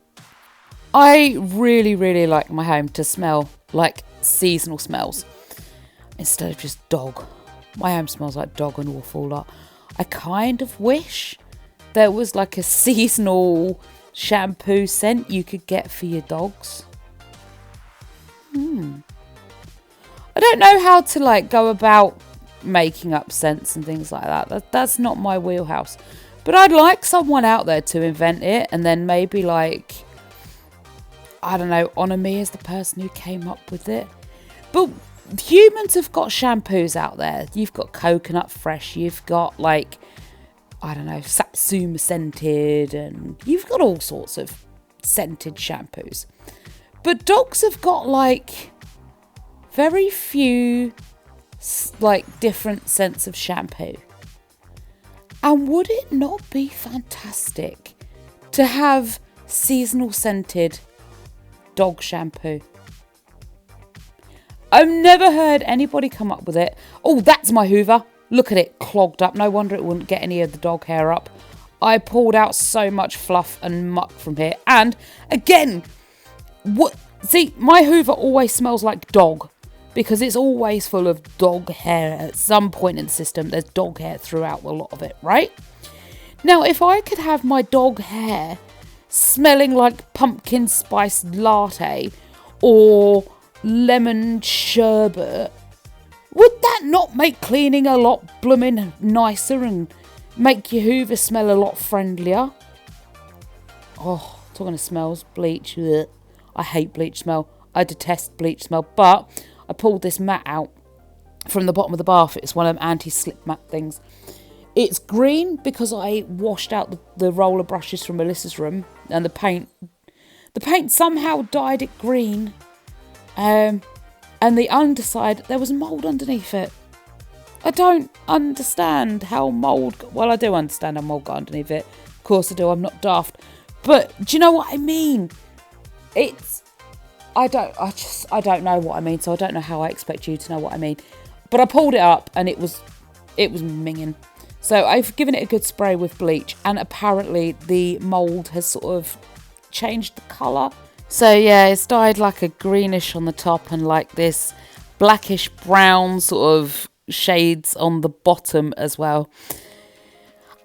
I really, really like my home to smell like seasonal smells instead of just dog. My home smells like dog an awful lot. I kind of wish there was like a seasonal shampoo scent you could get for your dogs. I don't know how to like go about making up scents and things like that. That's not my wheelhouse. But I'd like someone out there to invent it and then maybe like, I don't know, honour me as the person who came up with it. But humans have got shampoos out there. You've got coconut fresh. You've got like, I don't know, satsuma scented, and you've got all sorts of scented shampoos. But dogs have got like very few like different scents of shampoo. And would it not be fantastic to have seasonal scented dog shampoo? I've never heard anybody come up with it. Oh, that's my Hoover. Look at it, clogged up. No wonder it wouldn't get any of the dog hair up. I pulled out so much fluff and muck from here. And again, see, my Hoover always smells like dog because it's always full of dog hair. At some point in the system, there's dog hair throughout a lot of it, right? Now, if I could have my dog hair smelling like pumpkin spice latte or lemon sherbet, would that not make cleaning a lot blooming nicer and make your Hoover smell a lot friendlier? Oh, talking of smells, bleach. Ugh. I hate bleach smell. I detest bleach smell. But I pulled this mat out from the bottom of the bath. It's one of them anti-slip mat things. It's green because I washed out the roller brushes from Alyssa's room, and the paint somehow dyed it green. And the underside, there was mould underneath it. I don't understand how mould... Well, I do understand how mould got underneath it. Of course I do, I'm not daft. But do you know what I mean? I don't know what I mean, so I don't know how I expect you to know what I mean. But I pulled it up and it was minging. So I've given it a good spray with bleach, and apparently the mould has sort of changed the colour. So yeah, it's dyed like a greenish on the top and like this blackish brown sort of shades on the bottom as well.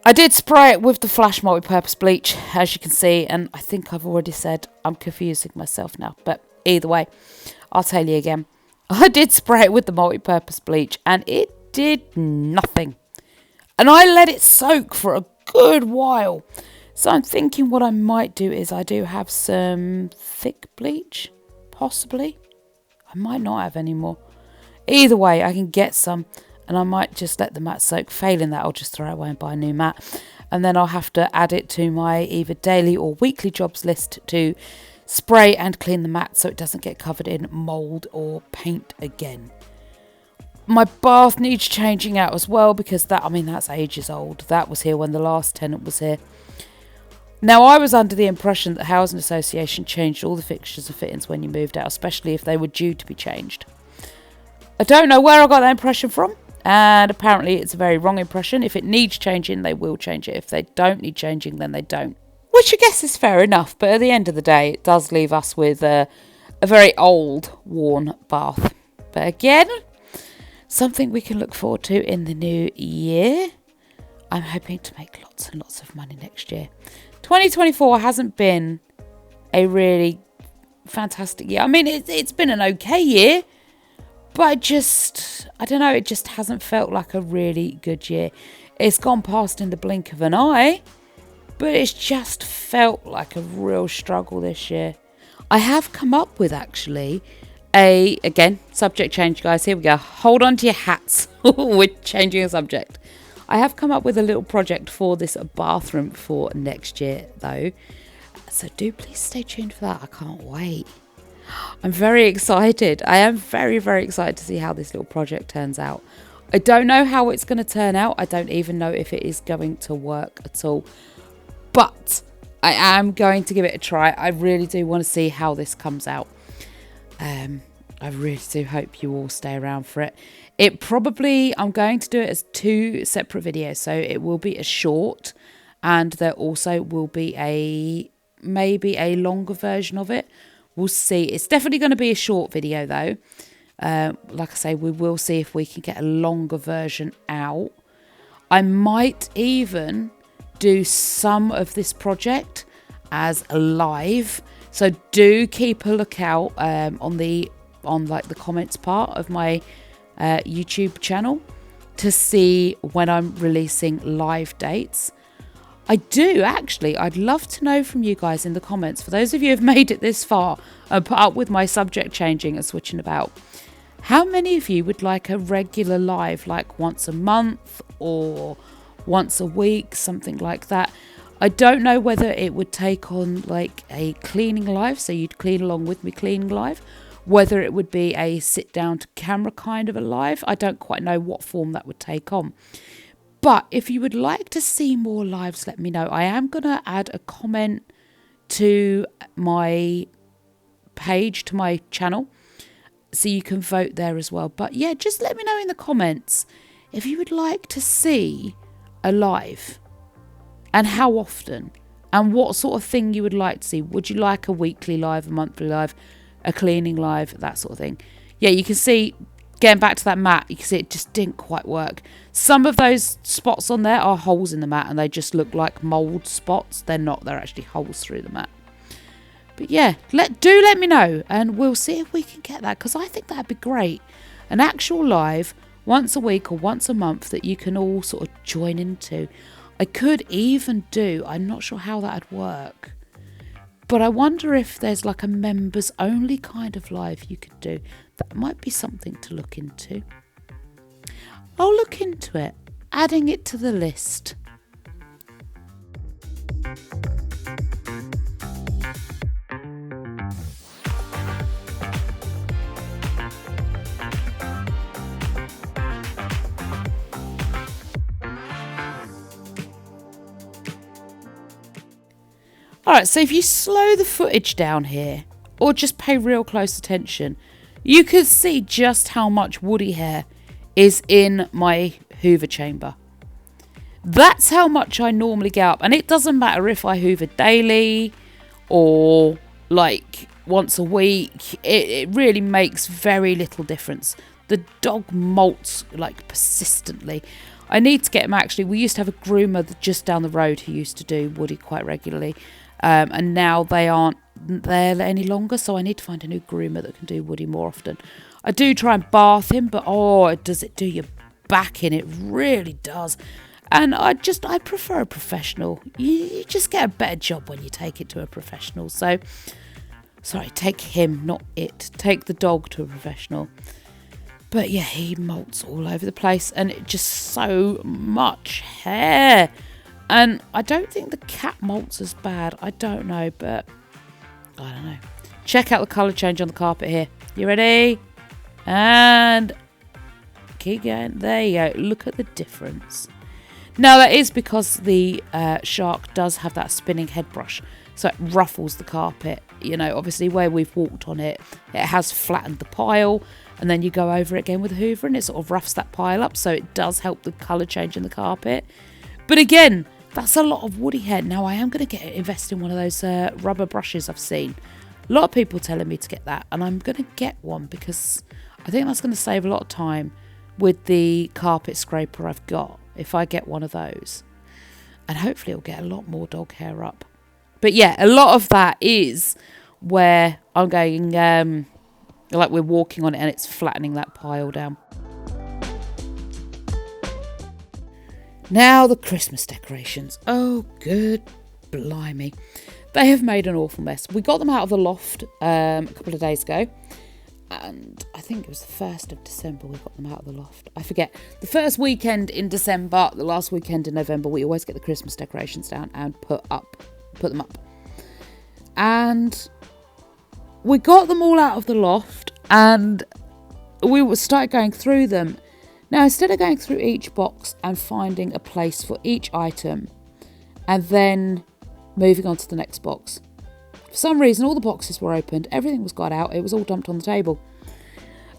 I did spray it with the Flash multi-purpose bleach, as you can see, and I think I've already said I'm confusing myself now, but either way, I'll tell you again. I did spray it with the multi-purpose bleach and it did nothing. And I let it soak for a good while. So I'm thinking what I might do is I do have some thick bleach, possibly. I might not have any more. Either way, I can get some and I might just let the mat soak. Failing that, I'll just throw it away and buy a new mat. And then I'll have to add it to my either daily or weekly jobs list to spray and clean the mat so it doesn't get covered in mould or paint again. My bath needs changing out as well because that's ages old. That was here when the last tenant was here. Now, I was under the impression that the Housing Association changed all the fixtures and fittings when you moved out, especially if they were due to be changed. I don't know where I got that impression from, and apparently it's a very wrong impression. If it needs changing, they will change it. If they don't need changing, then they don't. Which I guess is fair enough, but at the end of the day, it does leave us with a very old, worn bath. But again, something we can look forward to in the new year. I'm hoping to make lots and lots of money next year. 2024 hasn't been a really fantastic year. I mean, it's been an okay year, But I don't know, it just hasn't felt like a really good year. It's gone past in the blink of an eye, but it's just felt like a real struggle this year. I have come up with actually again, subject change, guys. Here we go. Hold on to your hats. We're changing the subject. I have come up with a little project for this bathroom for next year, though. So do please stay tuned for that. I can't wait. I'm very excited. I am very, very excited to see how this little project turns out. I don't know how it's going to turn out. I don't even know if it is going to work at all. But I am going to give it a try. I really do want to see how this comes out. I really do hope you all stay around for it. I'm going to do it as 2 separate videos. So it will be a short, and there also will be maybe a longer version of it. We'll see. It's definitely going to be a short video though. Like I say, we will see if we can get a longer version out. I might even do some of this project as live. So do keep a lookout on the comments part of my YouTube channel to see when I'm releasing live dates. I'd love to know from you guys in the comments, for those of you who have made it this far and put up with my subject changing and switching about, how many of you would like a regular live, like once a month or once a week, something like that? I don't know whether it would take on like a cleaning live, so you'd clean along with me cleaning live, whether it would be a sit down to camera kind of a live. I don't quite know what form that would take on. But if you would like to see more lives, let me know. I am going to add a comment to my page, to my channel, so you can vote there as well. But yeah, just let me know in the comments if you would like to see a live and how often and what sort of thing you would like to see. Would you like a weekly live, a monthly live, a cleaning live, that sort of thing? Yeah, you can see, getting back to that mat, you can see it just didn't quite work. Some of those spots on there are holes in the mat and they just look like mould spots. They're not, they're actually holes through the mat. But yeah, let me know and we'll see if we can get that, because I think that'd be great. An actual live once a week or once a month that you can all sort of join into. I could even do, I'm not sure how that'd work, but I wonder if there's like a members only kind of live you could do. That might be something to look into. I'll look into it, adding it to the list. Alright, so if you slow the footage down here, or just pay real close attention, you can see just how much woody hair is in my Hoover chamber. That's how much I normally get up. And it doesn't matter if I hoover daily or like once a week. It really makes very little difference. The dog molts like persistently. I need to get him, actually. We used to have a groomer just down the road who used to do woody quite regularly. And now they aren't there any longer, so I need to find a new groomer that can do woody more often. I do try and bath him, but does it do your back in? It really does. And I prefer a professional. You just get a better job when you take it to a professional. So, sorry, take him, not it. Take the dog to a professional. But yeah, he molts all over the place, and it just so much hair. And I don't think the cat molts as bad. I don't know, but I don't know. Check out the colour change on the carpet here. You ready? And keep going. There you go. Look at the difference. Now, that is because the shark does have that spinning head brush. So it ruffles the carpet. You know, obviously where we've walked on it, it has flattened the pile. And then you go over it again with a hoover and it sort of roughs that pile up. So it does help the colour change in the carpet. But again, that's a lot of woody hair. Now, I am going to invest in one of those rubber brushes I've seen. A lot of people telling me to get that. And I'm going to get one because I think that's going to save a lot of time with the carpet scraper I've got, if I get one of those. And hopefully it'll get a lot more dog hair up. But yeah, a lot of that is where I'm going, Like we're walking on it and it's flattening that pile down. Now the Christmas decorations. Oh, good blimey. They have made an awful mess. We got them out of the loft a couple of days ago. And I think it was the 1st of December we got them out of the loft. I forget. The first weekend in December, the last weekend in November, we always get the Christmas decorations down and put them up. And we got them all out of the loft and we started going through them. Now, instead of going through each box and finding a place for each item and then moving on to the next box, for some reason, all the boxes were opened, everything was got out, it was all dumped on the table.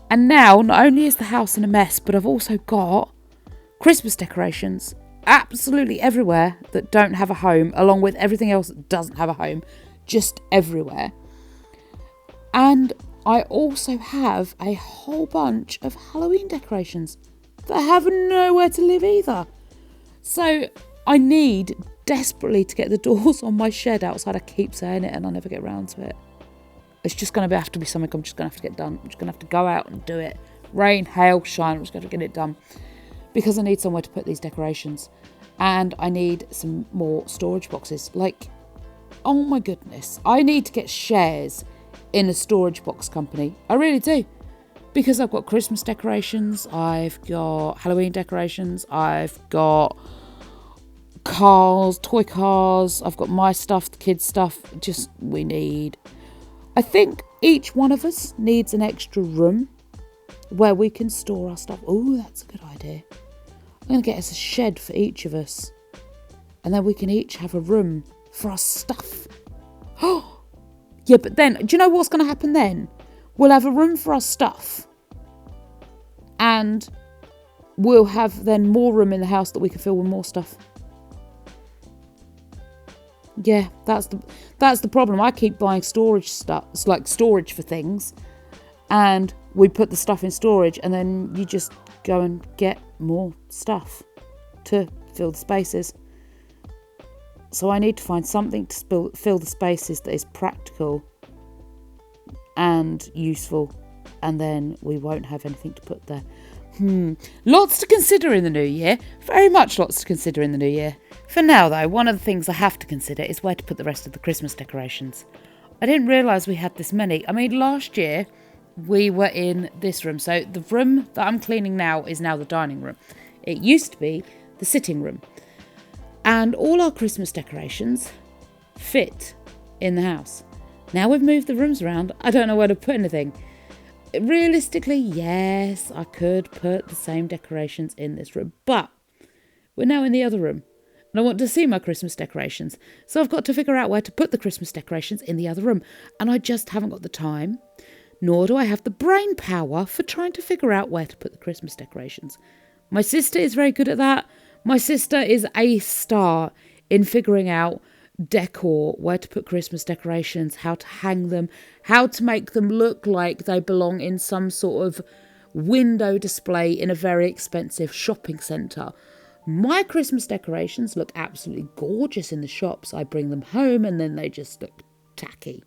And now, not only is the house in a mess, but I've also got Christmas decorations absolutely everywhere that don't have a home, along with everything else that doesn't have a home, just everywhere. And I also have a whole bunch of Halloween decorations that have nowhere to live either. So I need desperately to get the doors on my shed outside. I keep saying it and I never get around to it. It's just going to have to be something I'm just going to have to get done. I'm just going to have to go out and do it. Rain, hail, shine, I'm just going to get it done. Because I need somewhere to put these decorations. And I need some more storage boxes. Like, oh my goodness. I need to get shares in a storage box company. I really do. Because I've got Christmas decorations. I've got Halloween decorations. I've got cars, toy cars. I've got my stuff, the kids' stuff. I think each one of us needs an extra room where we can store our stuff. Oh, that's a good idea. I'm going to get us a shed for each of us. And then we can each have a room for our stuff. Oh, yeah, but then, do you know what's going to happen then? We'll have a room for our stuff. And we'll have then more room in the house that we can fill with more stuff. Yeah, that's the problem. I keep buying storage stuff, like storage for things. And we put the stuff in storage and then you just go and get more stuff to fill the spaces. So I need to find something to fill the spaces that is practical and useful, and then we won't have anything to put there. Lots to consider in the new year. Very much lots to consider in the new year. For now, though, one of the things I have to consider is where to put the rest of the Christmas decorations. I didn't realise we had this many. I mean, last year we were in this room. So the room that I'm cleaning now is now the dining room. It used to be the sitting room. And all our Christmas decorations fit in the house. Now we've moved the rooms around, I don't know where to put anything. Realistically, yes, I could put the same decorations in this room, but we're now in the other room and I want to see my Christmas decorations. So I've got to figure out where to put the Christmas decorations in the other room, and I just haven't got the time, nor do I have the brain power for trying to figure out where to put the Christmas decorations. My sister is very good at that. My sister is a star in figuring out decor, where to put Christmas decorations, how to hang them, how to make them look like they belong in some sort of window display in a very expensive shopping centre. My Christmas decorations look absolutely gorgeous in the shops. I bring them home and then they just look tacky.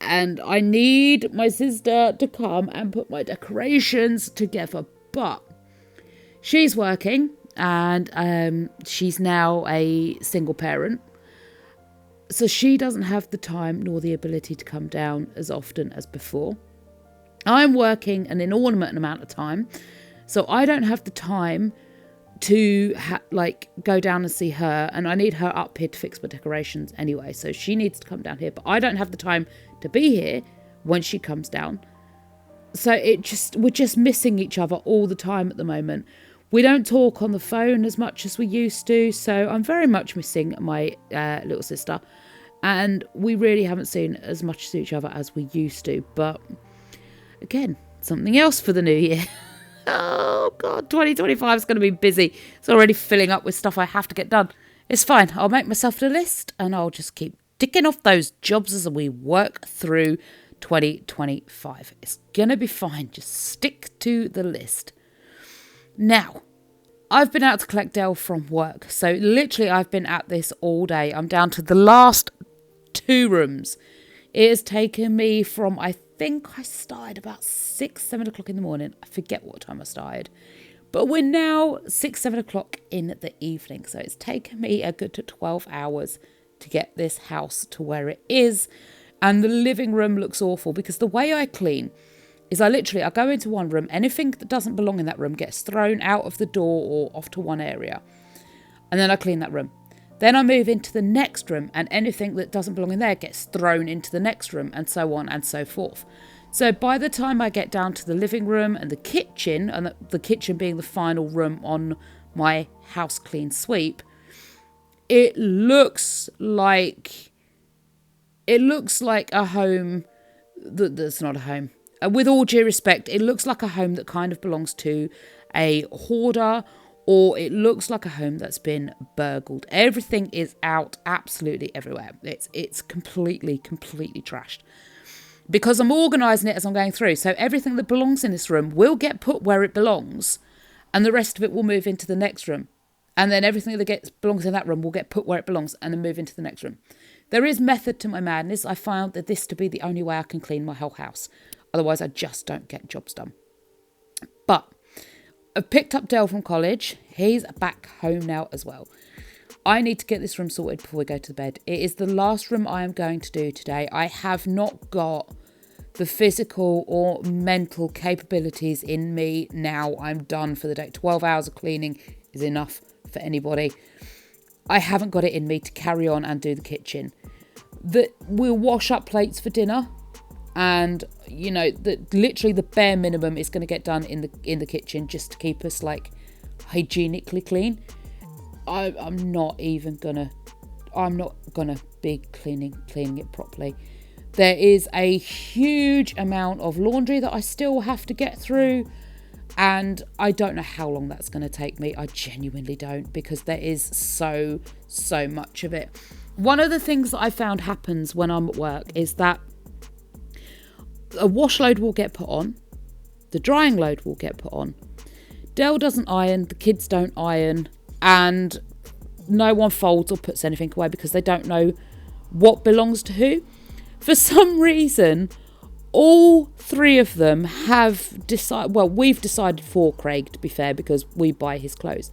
And I need my sister to come and put my decorations together, but she's working and she's now a single parent. So she doesn't have the time nor the ability to come down as often as before. I'm working an inordinate amount of time, so I don't have the time to go down and see her, and I need her up here to fix my decorations anyway, so she needs to come down here, but I don't have the time to be here when she comes down. So we're just missing each other all the time at the moment. We don't talk on the phone as much as we used to, so I'm very much missing my little sister. And we really haven't seen as much to each other as we used to. But again, something else for the new year. Oh God, 2025 is going to be busy. It's already filling up with stuff I have to get done. It's fine. I'll make myself a list and I'll just keep ticking off those jobs as we work through 2025. It's going to be fine. Just stick to the list. Now, I've been out to collect Dell from work. So literally I've been at this all day. I'm down to the last 2 rooms. It has taken me from, I think I started about 6-7 o'clock in the morning. I forget what time I started. But we're now 6-7 o'clock in the evening. So it's taken me a good 12 hours to get this house to where it is. And the living room looks awful because the way I clean is I go into one room. Anything that doesn't belong in that room gets thrown out of the door or off to one area. And then I clean that room. Then I move into the next room and anything that doesn't belong in there gets thrown into the next room and so on and so forth. So by the time I get down to the living room and the kitchen, and the kitchen being the final room on my house clean sweep, it looks like a home that's not a home. With all due respect, it looks like a home that kind of belongs to a hoarder, or it looks like a home that's been burgled. Everything is out absolutely everywhere. It's completely trashed. Because I'm organising it as I'm going through. So everything that belongs in this room will get put where it belongs, and the rest of it will move into the next room. And then everything that belongs in that room will get put where it belongs and then move into the next room. There is method to my madness. I found that this to be the only way I can clean my whole house. Otherwise, I just don't get jobs done. But I've picked up Dale from college. He's back home now as well. I need to get this room sorted before we go to bed. It is the last room I am going to do today. I have not got the physical or mental capabilities in me now. I'm done for the day. 12 hours of cleaning is enough for anybody. I haven't got it in me to carry on and do the kitchen. We'll wash up plates for dinner. And, literally the bare minimum is going to get done in the kitchen just to keep us, hygienically clean. I'm not gonna be cleaning it properly. There is a huge amount of laundry that I still have to get through, and I don't know how long that's going to take me. I genuinely don't, because there is so much of it. One of the things that I found happens when I'm at work is that a wash load will get put on, the drying load will get put on. Dell doesn't iron, the kids don't iron, and no one folds or puts anything away because they don't know what belongs to who. For some reason, all three of them have decided, well, we've decided for Craig, to be fair, because we buy his clothes.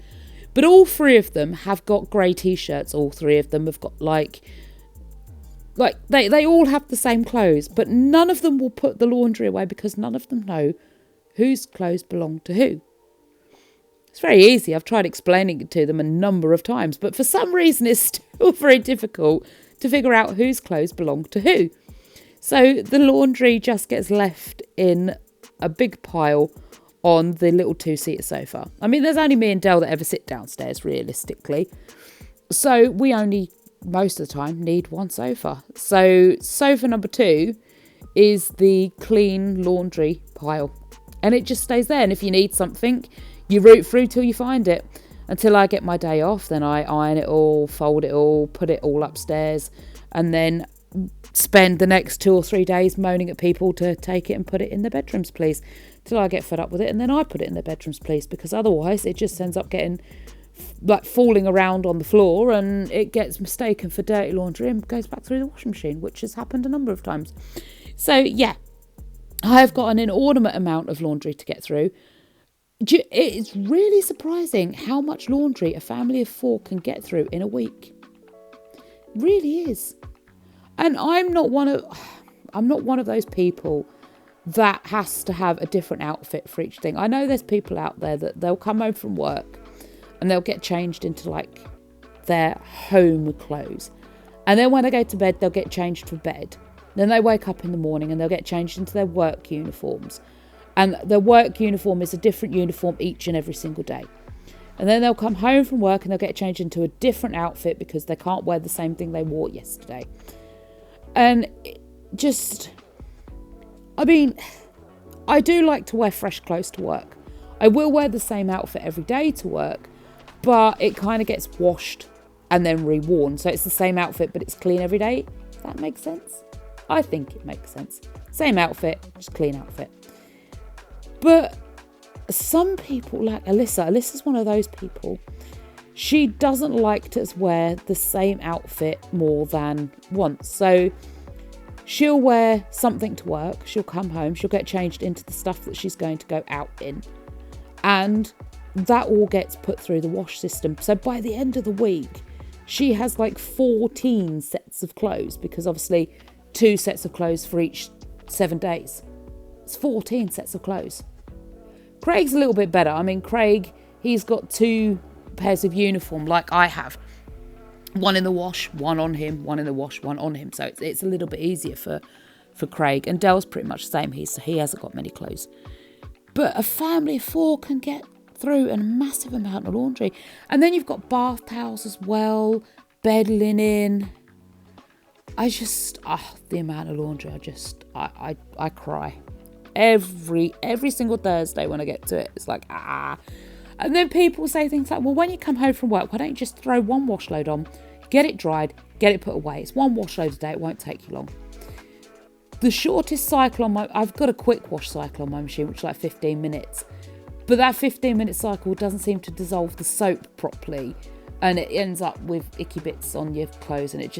But all three of them have got grey t-shirts. All three of them have got they all have the same clothes, but none of them will put the laundry away because none of them know whose clothes belong to who. It's very easy. I've tried explaining it to them a number of times, but for some reason it's still very difficult to figure out whose clothes belong to who. So the laundry just gets left in a big pile on the little two-seater sofa. I mean, there's only me and Dell that ever sit downstairs, realistically. So we only, most of the time, need one sofa. So sofa number 2 is the clean laundry pile. And it just stays there. And if you need something, you root through till you find it. Until I get my day off, then I iron it all, fold it all, put it all upstairs, and then spend the next 2 or 3 days moaning at people to take it and put it in their bedrooms, please. Till I get fed up with it, and then I put it in their bedrooms, please. Because otherwise it just ends up getting falling around on the floor, and it gets mistaken for dirty laundry and goes back through the washing machine, which has happened a number of times. So yeah, I have got an inordinate amount of laundry to get through. It's really surprising how much laundry a family of 4 can get through in a week. It really is. And I'm not one of those people that has to have a different outfit for each thing. I know there's people out there that they'll come home from work and they'll get changed into their home clothes. And then when they go to bed, they'll get changed for bed. Then they wake up in the morning and they'll get changed into their work uniforms. And their work uniform is a different uniform each and every single day. And then they'll come home from work and they'll get changed into a different outfit because they can't wear the same thing they wore yesterday. And I do like to wear fresh clothes to work. I will wear the same outfit every day to work, but it kind of gets washed and then reworn. So it's the same outfit, but it's clean every day. Does that make sense? I think it makes sense. Same outfit, just clean outfit. But some people, like Alyssa's one of those people. She doesn't like to wear the same outfit more than once. So She'll wear something to work. She'll come home. She'll get changed into the stuff that she's going to go out in. And that all gets put through the wash system. So by the end of the week, she has like 14 sets of clothes, because obviously 2 sets of clothes for each 7 days. It's 14 sets of clothes. Craig's a little bit better. I mean, Craig, he's got 2 pairs of uniform like I have. One in the wash, one on him, one in the wash, one on him. So it's a little bit easier for Craig. And Dell's pretty much the same. He hasn't got many clothes. But a family of 4 can get through a massive amount of laundry. And then you've got bath towels as well, bed linen. The amount of laundry, I cry. Every single Thursday when I get to it, it's like, And then people say things like, well, when you come home from work, why don't you just throw one wash load on, get it dried, get it put away. It's one wash load a day. It won't take you long. The shortest cycle I've got a quick wash cycle on my machine, which is like 15 minutes. But that 15-minute cycle doesn't seem to dissolve the soap properly. And it ends up with icky bits on your clothes. And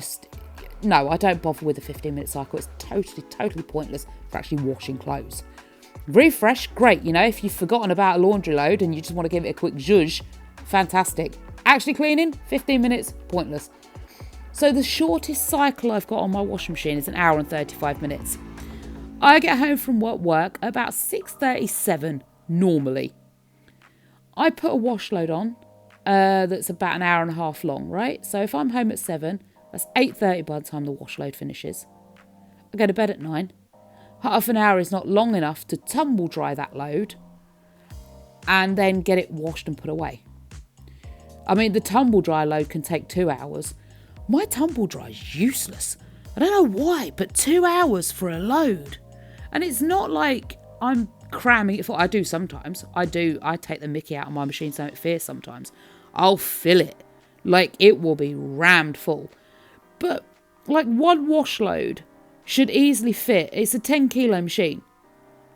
no, I don't bother with a 15-minute cycle. It's totally pointless for actually washing clothes. Refresh, great. If you've forgotten about a laundry load and you just want to give it a quick zhuzh, fantastic. Actually cleaning, 15 minutes, pointless. So the shortest cycle I've got on my washing machine is 1 hour and 35 minutes. I get home from work about 6:37 normally. I put a wash load on that's about 1.5 hours long, right? So if I'm home at 7, that's 8:30 by the time the wash load finishes. I go to bed at 9. Half an hour is not long enough to tumble dry that load and then get it washed and put away. I mean, the tumble dry load can take 2 hours. My tumble dry is useless. I don't know why, but 2 hours for a load. And it's not like I'm cramming it for. I do sometimes. I take the mickey out of my machine so it fierce sometimes. I'll fill it. Like, it will be rammed full. But like one wash load should easily fit. It's a 10 kilo machine.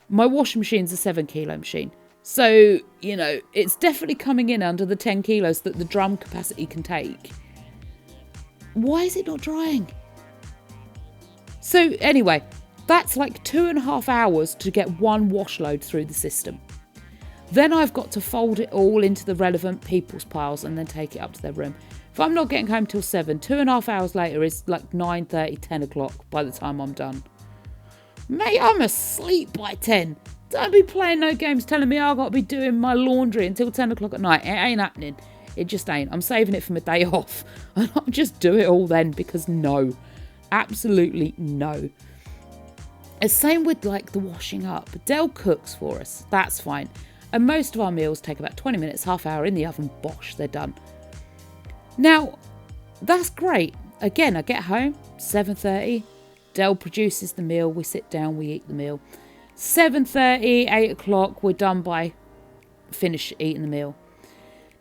My washing machine's a 7 kilo machine. So, it's definitely coming in under the 10 kilos that the drum capacity can take. Why is it not drying? So anyway, that's like 2.5 hours to get one wash load through the system. Then I've got to fold it all into the relevant people's piles and then take it up to their room. If I'm not getting home till 7, 2.5 hours later is like 9:30, 10 o'clock by the time I'm done. Mate, I'm asleep by 10. Don't be playing no games telling me I've got to be doing my laundry until 10 o'clock at night. It ain't happening. It just ain't. I'm saving it for my day off. And I'll just do it all then, because no. Absolutely no. The same with like the washing up. Dell cooks for us. That's fine. And most of our meals take about 20 minutes, half hour in the oven. Bosh, they're done. Now, that's great. Again, I get home, 7:30. Dell produces the meal. We sit down, we eat the meal. 7:30, 8 o'clock, we're done by finish eating the meal.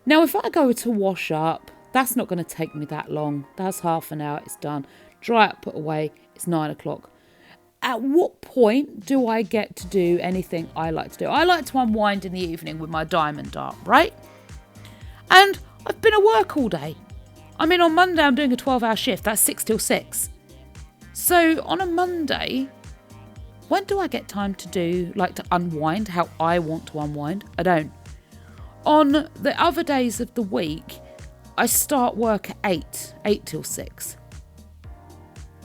Now, if I go to wash up, that's not going to take me that long. That's half an hour, it's done. Dry up, put away, it's 9 o'clock. At what point do I get to do anything I like to do? I like to unwind in the evening with my diamond dart, right? And I've been at work all day. I mean, on Monday I'm doing a 12-hour shift. That's 6 till 6. So on a Monday, when do I get time to unwind how I want to unwind? I don't. On the other days of the week, I start work at 8 till 6.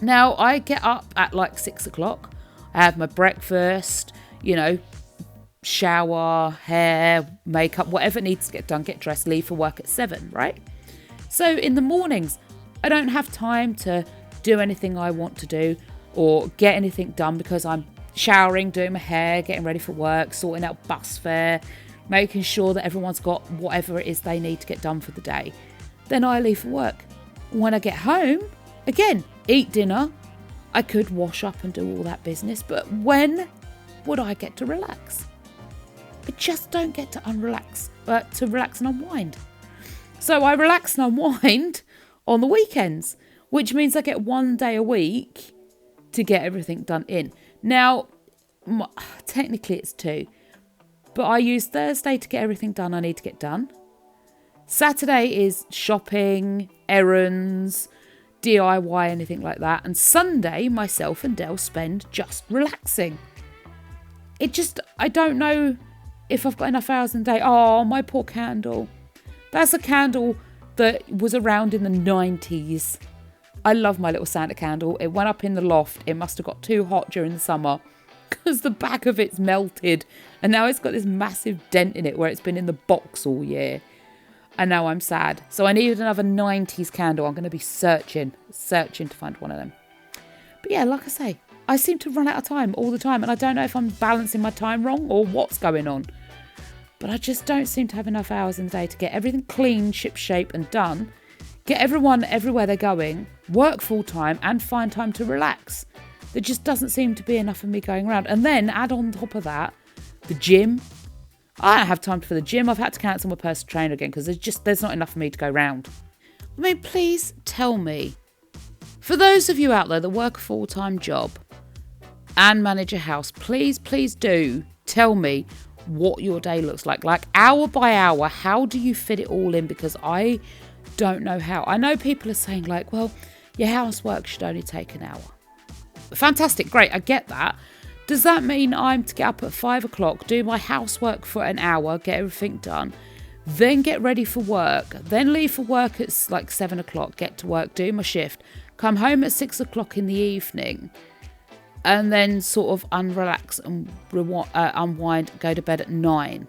Now, I get up at like 6 o'clock. I have my breakfast, shower, hair, makeup, whatever needs to get done, get dressed, leave for work at 7, right? So in the mornings, I don't have time to do anything I want to do or get anything done because I'm showering, doing my hair, getting ready for work, sorting out bus fare, making sure that everyone's got whatever it is they need to get done for the day. Then I leave for work. When I get home, again, eat dinner. I could wash up and do all that business, but when would I get to relax? I just don't get to relax and unwind. So I relax and unwind on the weekends, which means I get 1 day a week to get everything done in. Now, technically it's 2, but I use Thursday to get everything done I need to get done. Saturday is shopping, errands, DIY anything like that. And Sunday, myself and Del spend just relaxing. I don't know if I've got enough hours in the day. Oh, my poor candle. That's a candle that was around in the 90s. I love my little Santa candle. It went up in the loft. It must have got too hot during the summer because the back of it's melted. And now it's got this massive dent in it where it's been in the box all year. And now I'm sad. So I needed another 90s candle. I'm going to be searching to find one of them. But yeah, like I say, I seem to run out of time all the time. And I don't know if I'm balancing my time wrong or what's going on. But I just don't seem to have enough hours in the day to get everything clean, shipshape and done. Get everyone everywhere they're going, work full time and find time to relax. There just doesn't seem to be enough of me going around. And then add on top of that, the gym. I don't have time for the gym. I've had to cancel my personal trainer again because there's not enough for me to go round. I mean, please tell me. For those of you out there that work a full-time job and manage a house, please do tell me what your day looks like hour by hour. How do you fit it all in? Because I don't know how. I know people are saying well, your housework should only take an hour. Fantastic, great, I get that. Does that mean I'm to get up at 5 o'clock, do my housework for an hour, get everything done, then get ready for work, then leave for work at 7 o'clock, get to work, do my shift, come home at 6 o'clock in the evening, and then sort of unrelax and unwind, go to bed at 9.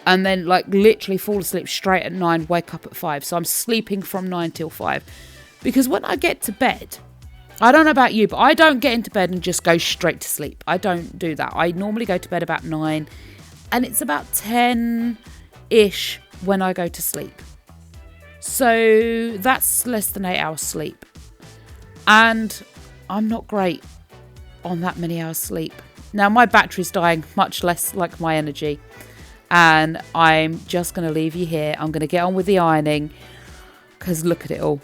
And then literally fall asleep straight at 9, wake up at 5. So I'm sleeping from 9 till 5. Because when I get to bed, I don't know about you, but I don't get into bed and just go straight to sleep. I don't do that. I normally go to bed about 9 and it's about 10-ish when I go to sleep. So that's less than 8 hours sleep. And I'm not great on that many hours sleep. Now my battery's dying, much less like my energy. And I'm just going to leave you here. I'm going to get on with the ironing because look at it all.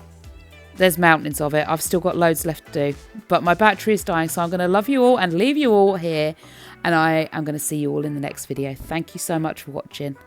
There's mountains of it. I've still got loads left to do. But my battery is dying, so I'm going to love you all and leave you all here. And I am going to see you all in the next video. Thank you so much for watching.